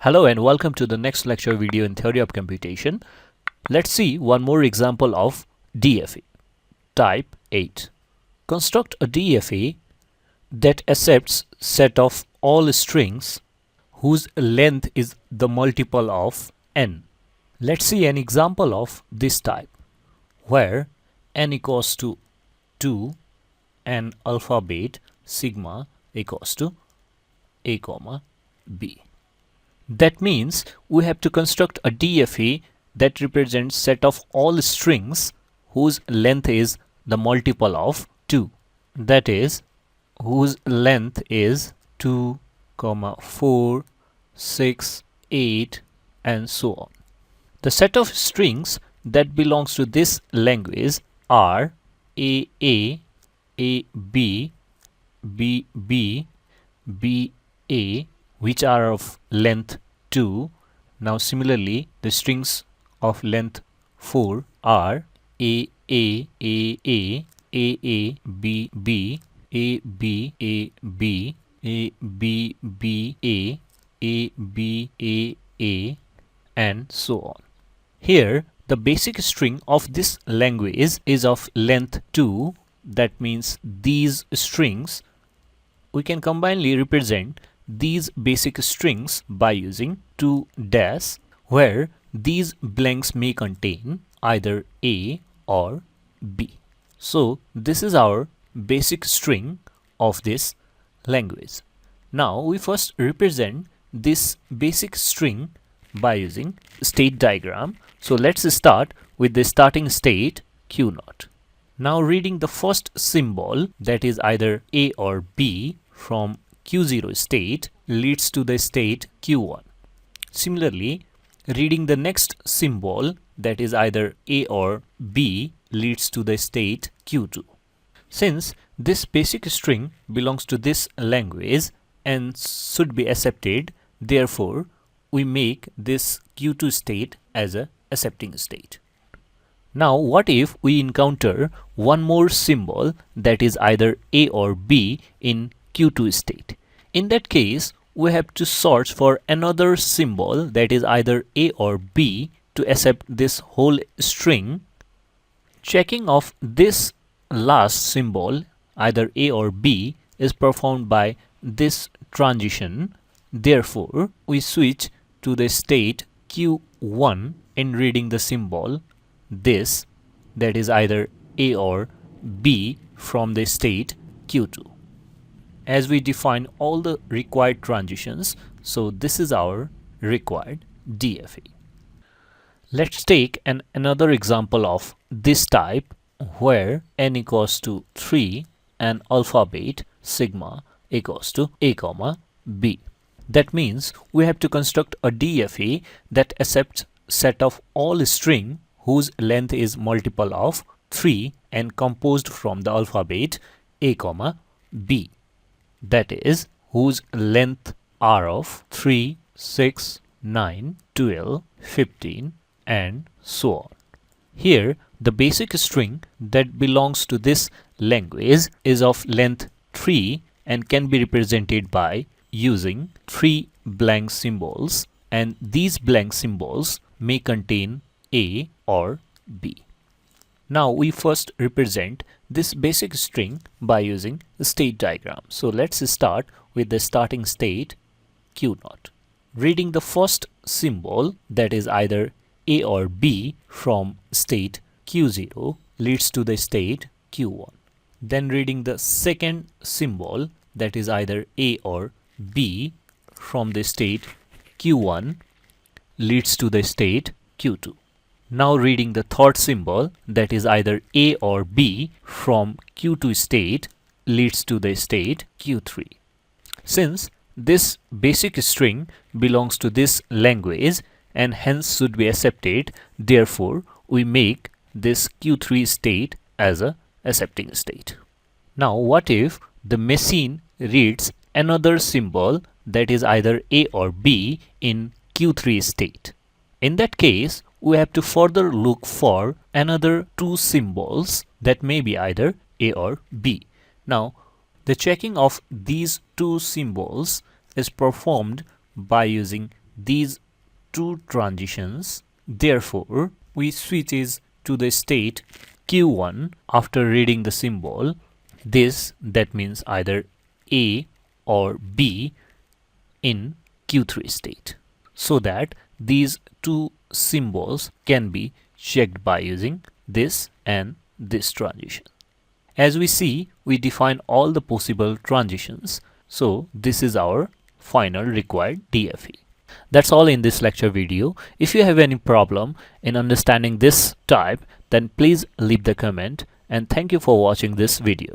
Hello and welcome to the next lecture video in Theory of Computation. Let's see one more example of DFA. Type 8. Construct a DFA that accepts set of all strings whose length is the multiple of n. Let's see an example of this type where n equals to 2 and alphabet sigma equals to a comma b. That means we have to construct a DFA that represents set of all strings whose length is the multiple of 2. That is, whose length is 2, 4, 6, 8 and so on. The set of strings that belongs to this language are A, A, B, B, B, B, A, which are of length 2. Now similarly the strings of length 4 are A, A, A, A, A, A, B, B, A, B, A, B, A, B, B, A, A, B, A, A and so on. Here the basic string of this language is of length 2. That means these strings we can combinedly represent these basic strings by using 2 dash, where these blanks may contain either A or B. So this is our basic string of this language. Now we first represent this basic string by using state diagram. So let's start with the starting state Q0. Now reading the first symbol, that is either A or B, from Q0 state leads to the state Q1. Similarly, reading the next symbol, that is either A or B, leads to the state Q2. Since this basic string belongs to this language and should be accepted, therefore we make this Q2 state as a accepting state. Now what if we encounter one more symbol, that is either A or B, in Q2 state? In that case, we have to search for another symbol, that is either A or B, to accept this whole string. Checking of this last symbol, either A or B, is performed by this transition. Therefore, we switch to the state Q1 in reading the symbol this, that is either A or B, from the state Q2. As we define all the required transitions, so this is our required DFA. Let's take another example of this type where n equals to 3 and alphabet sigma equals to a comma b. That means we have to construct a DFA that accepts set of all string whose length is multiple of 3 and composed from the alphabet a comma b. That is, whose length are of 3, 6, 9, 12, 15 and so on. Here the basic string that belongs to this language is of length 3 and can be represented by using 3 blank symbols, and these blank symbols may contain A or B. Now we first represent this basic string by using the state diagram. So let's start with the starting state Q0. Reading the first symbol, that is either A or B, from state Q0 leads to the state Q1. Then reading the second symbol, that is either A or B, from the state Q1 leads to the state Q2. Now reading the third symbol, that is either A or B, from Q2 state leads to the state Q3. Since this basic string belongs to this language and hence should be accepted, therefore we make this Q3 state as a accepting state. Now what if the machine reads another symbol, that is either A or B, in Q3 state? In that case, we have to further look for another 2 symbols that may be either A or B. Now the checking of these 2 symbols is performed by using these two transitions. Therefore, we switches to the state Q1 after reading the symbol. That means either A or B in Q3 state, so that these two symbols can be checked by using this and this transition. As we see, we define all the possible transitions, so this is our final required DFA. That's all in this lecture video. If you have any problem in understanding this type, then please leave the comment, and thank you for watching this video.